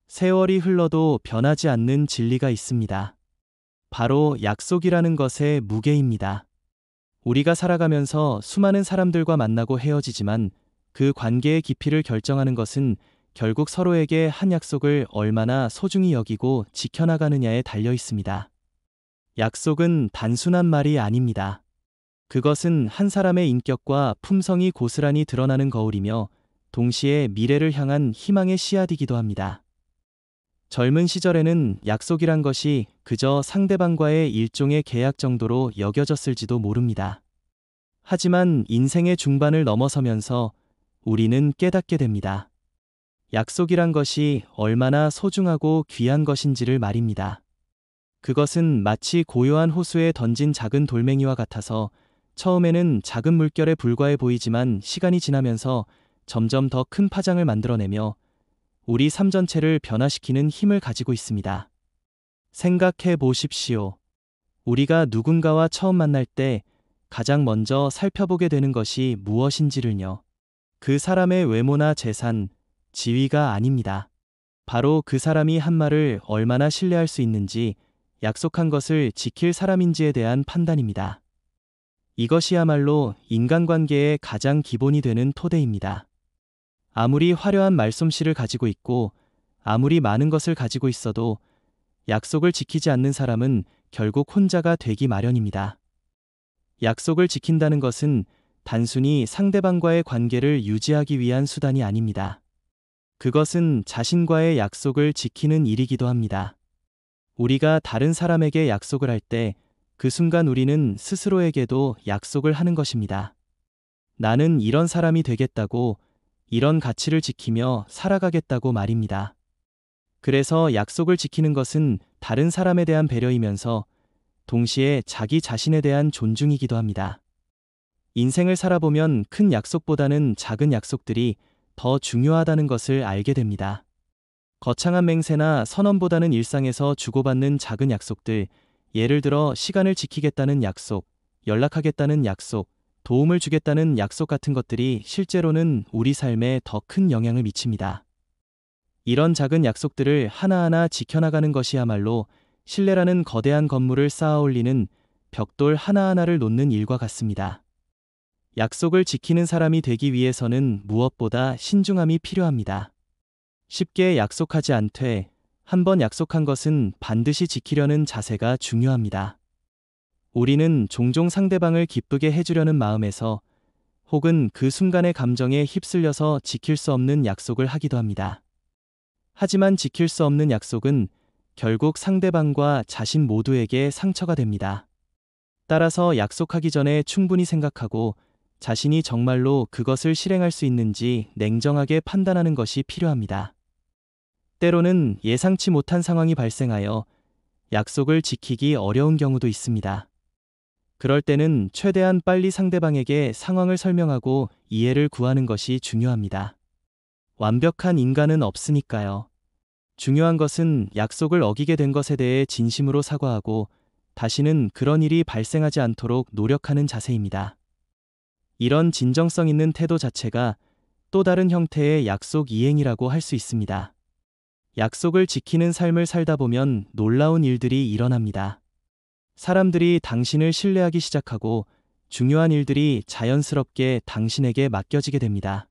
세월이 흘러도 변하지 않는 진리가 있습니다. 바로 약속이라는 것의 무게입니다. 우리가 살아가면서 수많은 사람들과 만나고 헤어지지만 그 관계의 깊이를 결정하는 것은 결국 서로에게 한 약속을 얼마나 소중히 여기고 지켜나가느냐에 달려 있습니다. 약속은 단순한 말이 아닙니다. 그것은 한 사람의 인격과 품성이 고스란히 드러나는 거울이며 동시에 미래를 향한 희망의 씨앗이기도 합니다. 젊은 시절에는 약속이란 것이 그저 상대방과의 일종의 계약 정도로 여겨졌을지도 모릅니다. 하지만 인생의 중반을 넘어서면서 우리는 깨닫게 됩니다. 약속이란 것이 얼마나 소중하고 귀한 것인지를 말입니다. 그것은 마치 고요한 호수에 던진 작은 돌멩이와 같아서 처음에는 작은 물결에 불과해 보이지만 시간이 지나면서 점점 더 큰 파장을 만들어내며 우리 삶 전체를 변화시키는 힘을 가지고 있습니다. 생각해 보십시오. 우리가 누군가와 처음 만날 때 가장 먼저 살펴보게 되는 것이 무엇인지를요. 그 사람의 외모나 재산, 지위가 아닙니다. 바로 그 사람이 한 말을 얼마나 신뢰할 수 있는지, 약속한 것을 지킬 사람인지에 대한 판단입니다. 이것이야말로 인간관계의 가장 기본이 되는 토대입니다. 아무리 화려한 말솜씨를 가지고 있고 아무리 많은 것을 가지고 있어도 약속을 지키지 않는 사람은 결국 혼자가 되기 마련입니다. 약속을 지킨다는 것은 단순히 상대방과의 관계를 유지하기 위한 수단이 아닙니다. 그것은 자신과의 약속을 지키는 일이기도 합니다. 우리가 다른 사람에게 약속을 할 때 그 순간 우리는 스스로에게도 약속을 하는 것입니다. 나는 이런 사람이 되겠다고, 이런 가치를 지키며 살아가겠다고 말입니다. 그래서 약속을 지키는 것은 다른 사람에 대한 배려이면서 동시에 자기 자신에 대한 존중이기도 합니다. 인생을 살아보면 큰 약속보다는 작은 약속들이 더 중요하다는 것을 알게 됩니다. 거창한 맹세나 선언보다는 일상에서 주고받는 작은 약속들, 예를 들어 시간을 지키겠다는 약속, 연락하겠다는 약속, 도움을 주겠다는 약속 같은 것들이 실제로는 우리 삶에 더 큰 영향을 미칩니다. 이런 작은 약속들을 하나하나 지켜나가는 것이야말로 신뢰라는 거대한 건물을 쌓아 올리는 벽돌 하나하나를 놓는 일과 같습니다. 약속을 지키는 사람이 되기 위해서는 무엇보다 신중함이 필요합니다. 쉽게 약속하지 않되 한번 약속한 것은 반드시 지키려는 자세가 중요합니다. 우리는 종종 상대방을 기쁘게 해주려는 마음에서 혹은 그 순간의 감정에 휩쓸려서 지킬 수 없는 약속을 하기도 합니다. 하지만 지킬 수 없는 약속은 결국 상대방과 자신 모두에게 상처가 됩니다. 따라서 약속하기 전에 충분히 생각하고 자신이 정말로 그것을 실행할 수 있는지 냉정하게 판단하는 것이 필요합니다. 때로는 예상치 못한 상황이 발생하여 약속을 지키기 어려운 경우도 있습니다. 그럴 때는 최대한 빨리 상대방에게 상황을 설명하고 이해를 구하는 것이 중요합니다. 완벽한 인간은 없으니까요. 중요한 것은 약속을 어기게 된 것에 대해 진심으로 사과하고 다시는 그런 일이 발생하지 않도록 노력하는 자세입니다. 이런 진정성 있는 태도 자체가 또 다른 형태의 약속 이행이라고 할 수 있습니다. 약속을 지키는 삶을 살다 보면 놀라운 일들이 일어납니다. 사람들이 당신을 신뢰하기 시작하고 중요한 일들이 자연스럽게 당신에게 맡겨지게 됩니다.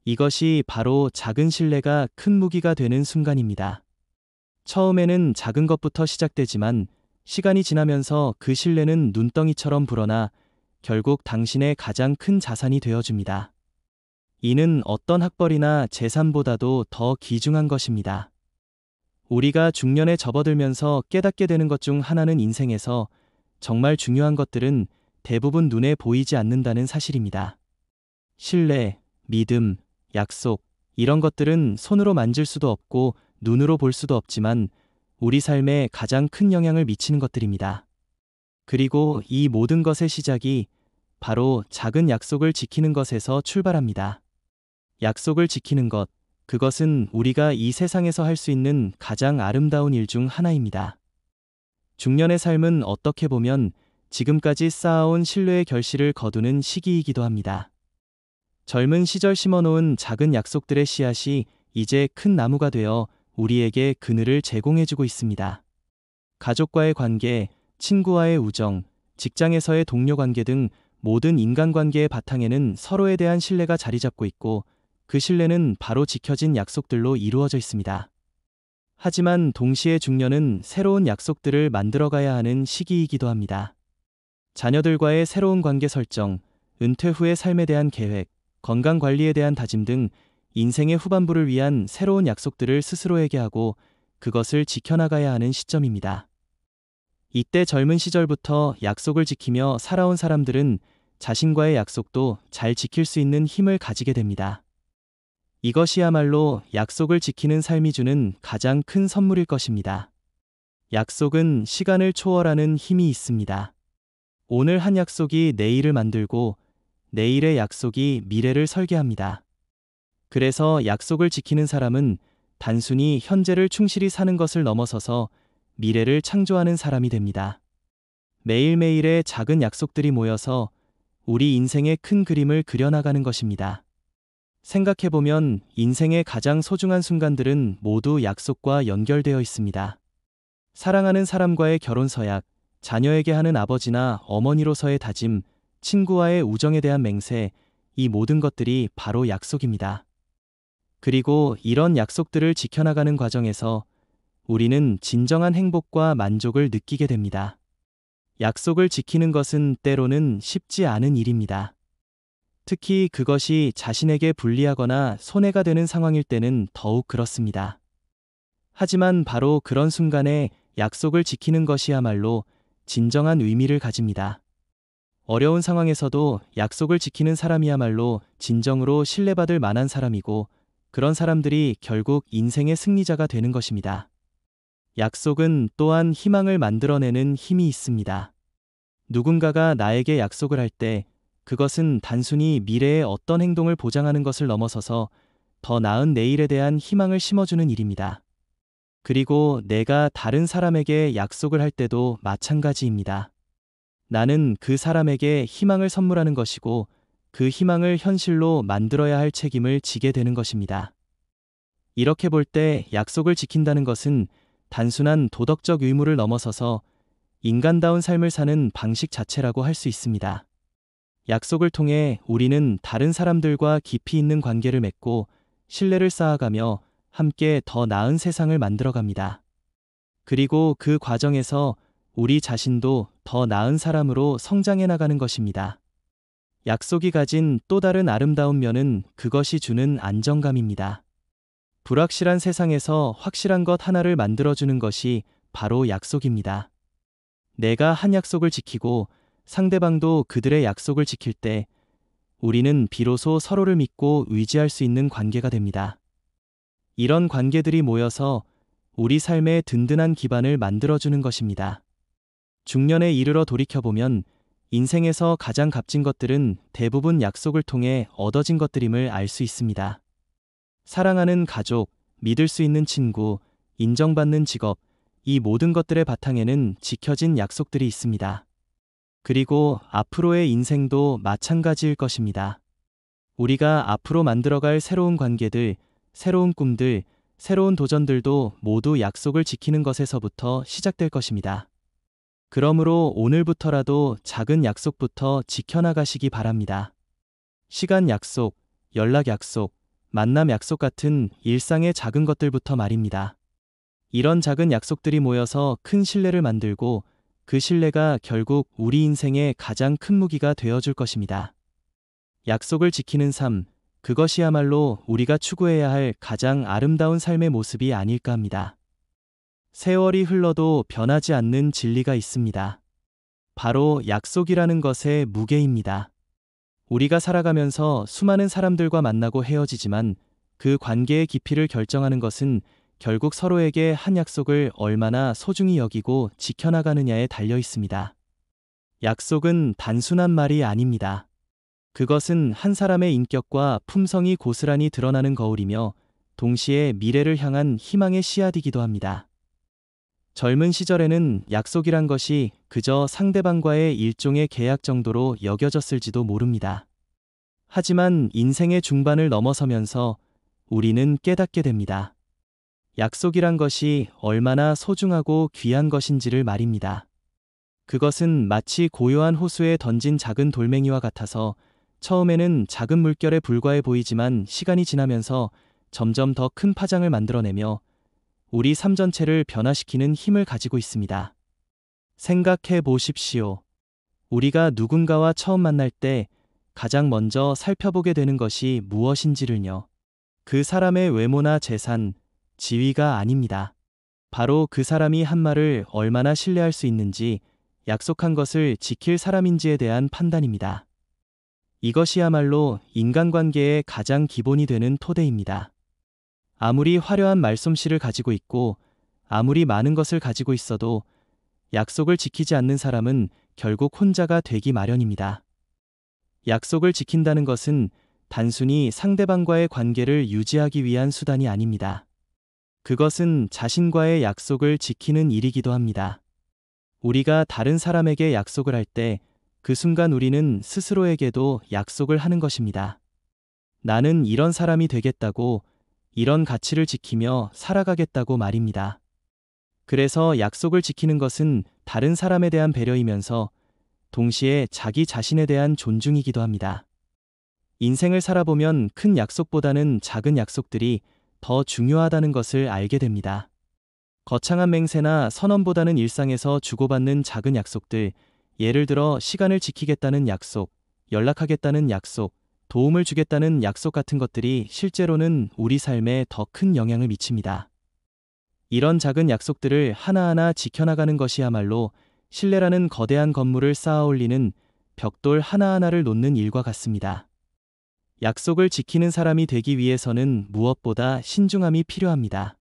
이것이 바로 작은 신뢰가 큰 무기가 되는 순간입니다. 처음에는 작은 것부터 시작되지만 시간이 지나면서 그 신뢰는 눈덩이처럼 불어나 결국 당신의 가장 큰 자산이 되어줍니다. 이는 어떤 학벌이나 재산보다도 더 귀중한 것입니다. 우리가 중년에 접어들면서 깨닫게 되는 것 중 하나는 인생에서 정말 중요한 것들은 대부분 눈에 보이지 않는다는 사실입니다. 신뢰, 믿음, 약속, 이런 것들은 손으로 만질 수도 없고 눈으로 볼 수도 없지만 우리 삶에 가장 큰 영향을 미치는 것들입니다. 그리고 이 모든 것의 시작이 바로 작은 약속을 지키는 것에서 출발합니다. 약속을 지키는 것, 그것은 우리가 이 세상에서 할 수 있는 가장 아름다운 일 중 하나입니다. 중년의 삶은 어떻게 보면 지금까지 쌓아온 신뢰의 결실을 거두는 시기이기도 합니다. 젊은 시절 심어놓은 작은 약속들의 씨앗이 이제 큰 나무가 되어 우리에게 그늘을 제공해주고 있습니다. 가족과의 관계, 친구와의 우정, 직장에서의 동료 관계 등 모든 인간관계의 바탕에는 서로에 대한 신뢰가 자리 잡고 있고, 그 신뢰는 바로 지켜진 약속들로 이루어져 있습니다. 하지만 동시에 중년은 새로운 약속들을 만들어가야 하는 시기이기도 합니다. 자녀들과의 새로운 관계 설정, 은퇴 후의 삶에 대한 계획, 건강 관리에 대한 다짐 등 인생의 후반부를 위한 새로운 약속들을 스스로에게 하고 그것을 지켜나가야 하는 시점입니다. 이때 젊은 시절부터 약속을 지키며 살아온 사람들은 자신과의 약속도 잘 지킬 수 있는 힘을 가지게 됩니다. 이것이야말로 약속을 지키는 삶이 주는 가장 큰 선물일 것입니다. 약속은 시간을 초월하는 힘이 있습니다. 오늘 한 약속이 내일을 만들고 내일의 약속이 미래를 설계합니다. 그래서 약속을 지키는 사람은 단순히 현재를 충실히 사는 것을 넘어서서 미래를 창조하는 사람이 됩니다. 매일매일의 작은 약속들이 모여서 우리 인생의 큰 그림을 그려나가는 것입니다. 생각해보면 인생의 가장 소중한 순간들은 모두 약속과 연결되어 있습니다. 사랑하는 사람과의 결혼 서약, 자녀에게 하는 아버지나 어머니로서의 다짐, 친구와의 우정에 대한 맹세, 이 모든 것들이 바로 약속입니다. 그리고 이런 약속들을 지켜나가는 과정에서 우리는 진정한 행복과 만족을 느끼게 됩니다. 약속을 지키는 것은 때로는 쉽지 않은 일입니다. 특히 그것이 자신에게 불리하거나 손해가 되는 상황일 때는 더욱 그렇습니다. 하지만 바로 그런 순간에 약속을 지키는 것이야말로 진정한 의미를 가집니다. 어려운 상황에서도 약속을 지키는 사람이야말로 진정으로 신뢰받을 만한 사람이고, 그런 사람들이 결국 인생의 승리자가 되는 것입니다. 약속은 또한 희망을 만들어내는 힘이 있습니다. 누군가가 나에게 약속을 할 때 그것은 단순히 미래의 어떤 행동을 보장하는 것을 넘어서서 더 나은 내일에 대한 희망을 심어주는 일입니다. 그리고 내가 다른 사람에게 약속을 할 때도 마찬가지입니다. 나는 그 사람에게 희망을 선물하는 것이고, 그 희망을 현실로 만들어야 할 책임을 지게 되는 것입니다. 이렇게 볼 때 약속을 지킨다는 것은 단순한 도덕적 의무를 넘어서서 인간다운 삶을 사는 방식 자체라고 할 수 있습니다. 약속을 통해 우리는 다른 사람들과 깊이 있는 관계를 맺고 신뢰를 쌓아가며 함께 더 나은 세상을 만들어갑니다. 그리고 그 과정에서 우리 자신도 더 나은 사람으로 성장해 나가는 것입니다. 약속이 가진 또 다른 아름다운 면은 그것이 주는 안정감입니다. 불확실한 세상에서 확실한 것 하나를 만들어주는 것이 바로 약속입니다. 내가 한 약속을 지키고 상대방도 그들의 약속을 지킬 때 우리는 비로소 서로를 믿고 의지할 수 있는 관계가 됩니다. 이런 관계들이 모여서 우리 삶의 든든한 기반을 만들어주는 것입니다. 중년에 이르러 돌이켜보면 인생에서 가장 값진 것들은 대부분 약속을 통해 얻어진 것들임을 알 수 있습니다. 사랑하는 가족, 믿을 수 있는 친구, 인정받는 직업, 이 모든 것들의 바탕에는 지켜진 약속들이 있습니다. 그리고 앞으로의 인생도 마찬가지일 것입니다. 우리가 앞으로 만들어갈 새로운 관계들, 새로운 꿈들, 새로운 도전들도 모두 약속을 지키는 것에서부터 시작될 것입니다. 그러므로 오늘부터라도 작은 약속부터 지켜나가시기 바랍니다. 시간 약속, 연락 약속, 만남 약속 같은 일상의 작은 것들부터 말입니다. 이런 작은 약속들이 모여서 큰 신뢰를 만들고 그 신뢰가 결국 우리 인생의 가장 큰 무기가 되어줄 것입니다. 약속을 지키는 삶, 그것이야말로 우리가 추구해야 할 가장 아름다운 삶의 모습이 아닐까 합니다. 세월이 흘러도 변하지 않는 진리가 있습니다. 바로 약속이라는 것의 무게입니다. 우리가 살아가면서 수많은 사람들과 만나고 헤어지지만 그 관계의 깊이를 결정하는 것은 결국 서로에게 한 약속을 얼마나 소중히 여기고 지켜나가느냐에 달려 있습니다. 약속은 단순한 말이 아닙니다. 그것은 한 사람의 인격과 품성이 고스란히 드러나는 거울이며 동시에 미래를 향한 희망의 씨앗이기도 합니다. 젊은 시절에는 약속이란 것이 그저 상대방과의 일종의 계약 정도로 여겨졌을지도 모릅니다. 하지만 인생의 중반을 넘어서면서 우리는 깨닫게 됩니다. 약속이란 것이 얼마나 소중하고 귀한 것인지를 말입니다. 그것은 마치 고요한 호수에 던진 작은 돌멩이와 같아서 처음에는 작은 물결에 불과해 보이지만 시간이 지나면서 점점 더 큰 파장을 만들어내며 우리 삶 전체를 변화시키는 힘을 가지고 있습니다. 생각해 보십시오. 우리가 누군가와 처음 만날 때 가장 먼저 살펴보게 되는 것이 무엇인지를요. 그 사람의 외모나 재산, 지위가 아닙니다. 바로 그 사람이 한 말을 얼마나 신뢰할 수 있는지, 약속한 것을 지킬 사람인지에 대한 판단입니다. 이것이야말로 인간관계의 가장 기본이 되는 토대입니다. 아무리 화려한 말솜씨를 가지고 있고 아무리 많은 것을 가지고 있어도 약속을 지키지 않는 사람은 결국 혼자가 되기 마련입니다. 약속을 지킨다는 것은 단순히 상대방과의 관계를 유지하기 위한 수단이 아닙니다. 그것은 자신과의 약속을 지키는 일이기도 합니다. 우리가 다른 사람에게 약속을 할 때 그 순간 우리는 스스로에게도 약속을 하는 것입니다. 나는 이런 사람이 되겠다고, 이런 가치를 지키며 살아가겠다고 말입니다. 그래서 약속을 지키는 것은 다른 사람에 대한 배려이면서 동시에 자기 자신에 대한 존중이기도 합니다. 인생을 살아보면 큰 약속보다는 작은 약속들이 더 중요하다는 것을 알게 됩니다. 거창한 맹세나 선언보다는 일상에서 주고받는 작은 약속들, 예를 들어 시간을 지키겠다는 약속, 연락하겠다는 약속, 도움을 주겠다는 약속 같은 것들이 실제로는 우리 삶에 더 큰 영향을 미칩니다. 이런 작은 약속들을 하나하나 지켜나가는 것이야말로 신뢰라는 거대한 건물을 쌓아 올리는 벽돌 하나하나를 놓는 일과 같습니다. 약속을 지키는 사람이 되기 위해서는 무엇보다 신중함이 필요합니다.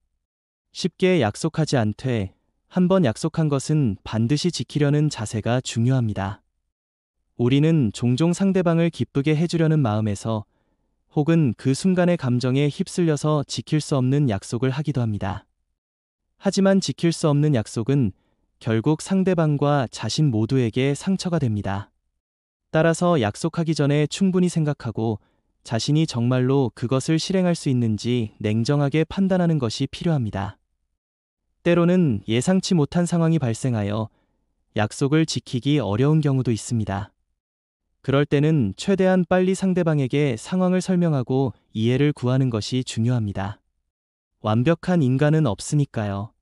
쉽게 약속하지 않되 한번 약속한 것은 반드시 지키려는 자세가 중요합니다. 우리는 종종 상대방을 기쁘게 해주려는 마음에서 혹은 그 순간의 감정에 휩쓸려서 지킬 수 없는 약속을 하기도 합니다. 하지만 지킬 수 없는 약속은 결국 상대방과 자신 모두에게 상처가 됩니다. 따라서 약속하기 전에 충분히 생각하고 자신이 정말로 그것을 실행할 수 있는지 냉정하게 판단하는 것이 필요합니다. 때로는 예상치 못한 상황이 발생하여 약속을 지키기 어려운 경우도 있습니다. 그럴 때는 최대한 빨리 상대방에게 상황을 설명하고 이해를 구하는 것이 중요합니다. 완벽한 인간은 없으니까요.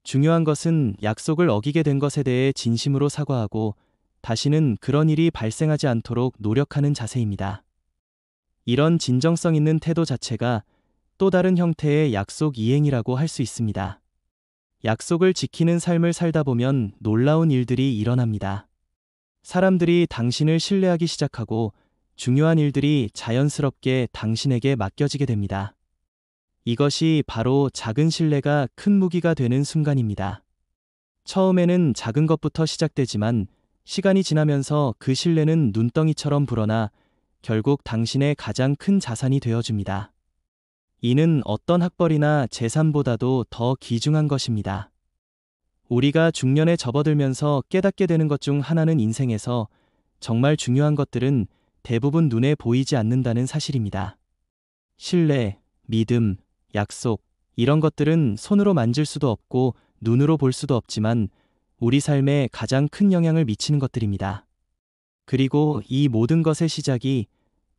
중요한 것은 약속을 어기게 된 것에 대해 진심으로 사과하고 다시는 그런 일이 발생하지 않도록 노력하는 자세입니다. 이런 진정성 있는 태도 자체가 또 다른 형태의 약속 이행이라고 할 수 있습니다. 약속을 지키는 삶을 살다 보면 놀라운 일들이 일어납니다. 사람들이 당신을 신뢰하기 시작하고 중요한 일들이 자연스럽게 당신에게 맡겨지게 됩니다. 이것이 바로 작은 신뢰가 큰 무기가 되는 순간입니다. 처음에는 작은 것부터 시작되지만 시간이 지나면서 그 신뢰는 눈덩이처럼 불어나 결국 당신의 가장 큰 자산이 되어줍니다. 이는 어떤 학벌이나 재산보다도 더 귀중한 것입니다. 우리가 중년에 접어들면서 깨닫게 되는 것 중 하나는 인생에서 정말 중요한 것들은 대부분 눈에 보이지 않는다는 사실입니다. 신뢰, 믿음, 약속, 이런 것들은 손으로 만질 수도 없고 눈으로 볼 수도 없지만 우리 삶에 가장 큰 영향을 미치는 것들입니다. 그리고 이 모든 것의 시작이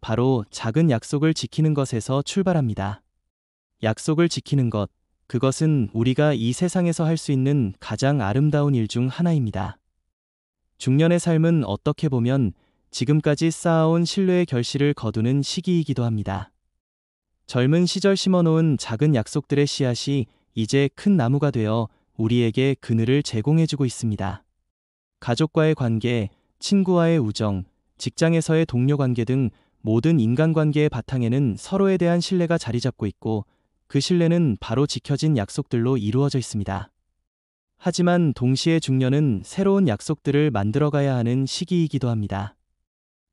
바로 작은 약속을 지키는 것에서 출발합니다. 약속을 지키는 것, 그것은 우리가 이 세상에서 할 수 있는 가장 아름다운 일 중 하나입니다. 중년의 삶은 어떻게 보면 지금까지 쌓아온 신뢰의 결실을 거두는 시기이기도 합니다. 젊은 시절 심어놓은 작은 약속들의 씨앗이 이제 큰 나무가 되어 우리에게 그늘을 제공해주고 있습니다. 가족과의 관계, 친구와의 우정, 직장에서의 동료 관계 등 모든 인간관계의 바탕에는 서로에 대한 신뢰가 자리 잡고 있고 그 신뢰는 바로 지켜진 약속들로 이루어져 있습니다. 하지만 동시에 중년은 새로운 약속들을 만들어가야 하는 시기이기도 합니다.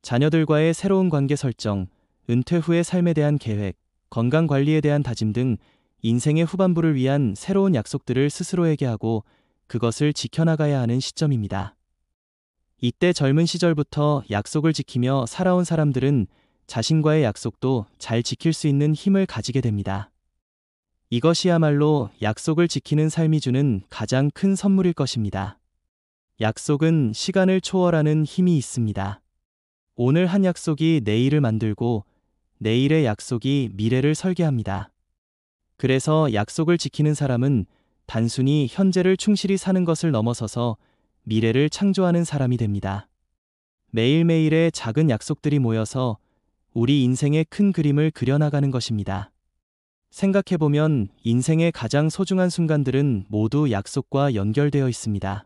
자녀들과의 새로운 관계 설정, 은퇴 후의 삶에 대한 계획, 건강 관리에 대한 다짐 등 인생의 후반부를 위한 새로운 약속들을 스스로에게 하고 그것을 지켜나가야 하는 시점입니다. 이때 젊은 시절부터 약속을 지키며 살아온 사람들은 자신과의 약속도 잘 지킬 수 있는 힘을 가지게 됩니다. 이것이야말로 약속을 지키는 삶이 주는 가장 큰 선물일 것입니다. 약속은 시간을 초월하는 힘이 있습니다. 오늘 한 약속이 내일을 만들고 내일의 약속이 미래를 설계합니다. 그래서 약속을 지키는 사람은 단순히 현재를 충실히 사는 것을 넘어서서 미래를 창조하는 사람이 됩니다. 매일매일의 작은 약속들이 모여서 우리 인생의 큰 그림을 그려나가는 것입니다. 생각해보면 인생의 가장 소중한 순간들은 모두 약속과 연결되어 있습니다.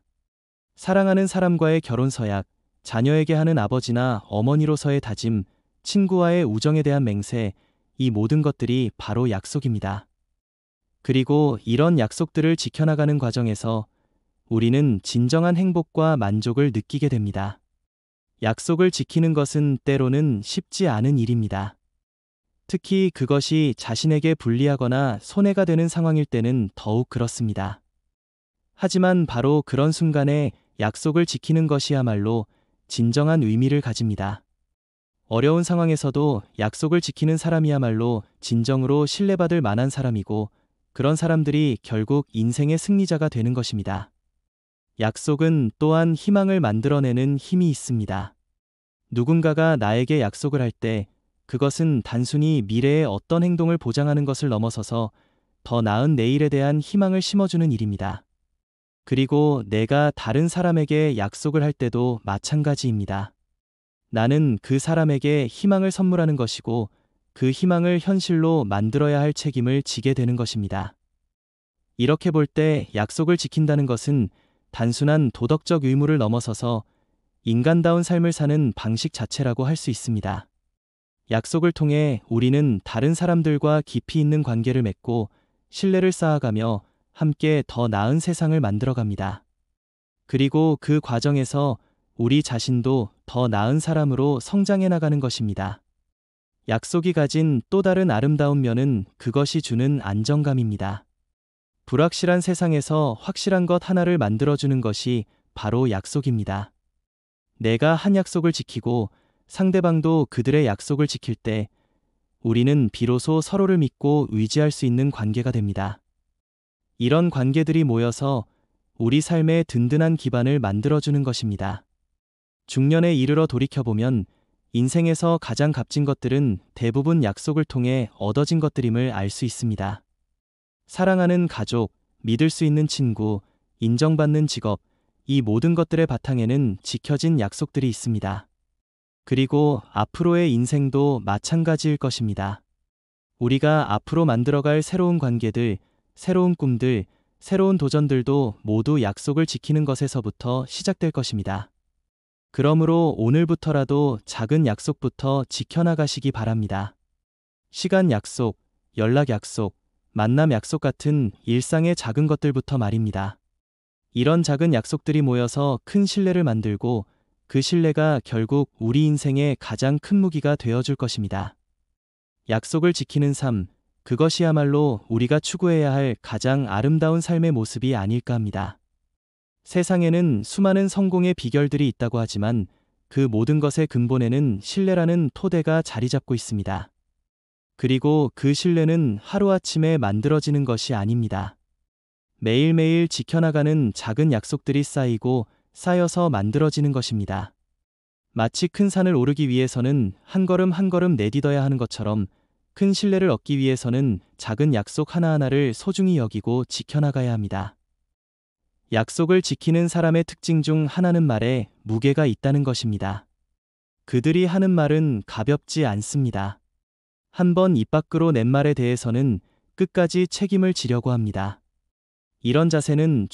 사랑하는 사람과의 결혼 서약, 자녀에게 하는 아버지나 어머니로서의 다짐, 친구와의 우정에 대한 맹세, 이 모든 것들이 바로 약속입니다. 그리고 이런 약속들을 지켜나가는 과정에서 우리는 진정한 행복과 만족을 느끼게 됩니다. 약속을 지키는 것은 때로는 쉽지 않은 일입니다. 특히 그것이 자신에게 불리하거나 손해가 되는 상황일 때는 더욱 그렇습니다. 하지만 바로 그런 순간에 약속을 지키는 것이야말로 진정한 의미를 가집니다. 어려운 상황에서도 약속을 지키는 사람이야말로 진정으로 신뢰받을 만한 사람이고, 그런 사람들이 결국 인생의 승리자가 되는 것입니다. 약속은 또한 희망을 만들어내는 힘이 있습니다. 누군가가 나에게 약속을 할 때 그것은 단순히 미래의 어떤 행동을 보장하는 것을 넘어서서 더 나은 내일에 대한 희망을 심어주는 일입니다. 그리고 내가 다른 사람에게 약속을 할 때도 마찬가지입니다. 나는 그 사람에게 희망을 선물하는 것이고, 그 희망을 현실로 만들어야 할 책임을 지게 되는 것입니다. 이렇게 볼 때 약속을 지킨다는 것은 단순한 도덕적 의무를 넘어서서 인간다운 삶을 사는 방식 자체라고 할 수 있습니다. 약속을 통해 우리는 다른 사람들과 깊이 있는 관계를 맺고 신뢰를 쌓아가며 함께 더 나은 세상을 만들어갑니다. 그리고 그 과정에서 우리 자신도 더 나은 사람으로 성장해 나가는 것입니다. 약속이 가진 또 다른 아름다운 면은 그것이 주는 안정감입니다. 불확실한 세상에서 확실한 것 하나를 만들어주는 것이 바로 약속입니다. 내가 한 약속을 지키고 상대방도 그들의 약속을 지킬 때 우리는 비로소 서로를 믿고 의지할 수 있는 관계가 됩니다. 이런 관계들이 모여서 우리 삶의 든든한 기반을 만들어주는 것입니다. 중년에 이르러 돌이켜보면 인생에서 가장 값진 것들은 대부분 약속을 통해 얻어진 것들임을 알 수 있습니다. 사랑하는 가족, 믿을 수 있는 친구, 인정받는 직업, 이 모든 것들의 바탕에는 지켜진 약속들이 있습니다. 그리고 앞으로의 인생도 마찬가지일 것입니다. 우리가 앞으로 만들어갈 새로운 관계들, 새로운 꿈들, 새로운 도전들도 모두 약속을 지키는 것에서부터 시작될 것입니다. 그러므로 오늘부터라도 작은 약속부터 지켜나가시기 바랍니다. 시간 약속, 연락 약속, 만남 약속 같은 일상의 작은 것들부터 말입니다. 이런 작은 약속들이 모여서 큰 신뢰를 만들고, 그 신뢰가 결국 우리 인생의 가장 큰 무기가 되어줄 것입니다. 약속을 지키는 삶, 그것이야말로 우리가 추구해야 할 가장 아름다운 삶의 모습이 아닐까 합니다. 세상에는 수많은 성공의 비결들이 있다고 하지만 그 모든 것의 근본에는 신뢰라는 토대가 자리 잡고 있습니다. 그리고 그 신뢰는 하루아침에 만들어지는 것이 아닙니다. 매일매일 지켜나가는 작은 약속들이 쌓이고 쌓여서 만들어지는 것입니다. 마치 큰 산을 오르기 위해서는 한 걸음 한 걸음 내딛어야 하는 것처럼, 큰 신뢰를 얻기 위해서는 작은 약속 하나하나를 소중히 여기고 지켜나가야 합니다. 약속을 지키는 사람의 특징 중 하나는 말에 무게가 있다는 것입니다. 그들이 하는 말은 가볍지 않습니다. 한번 입 밖으로 낸 말에 대해서는 끝까지 책임을 지려고 합니다. 이런 자세는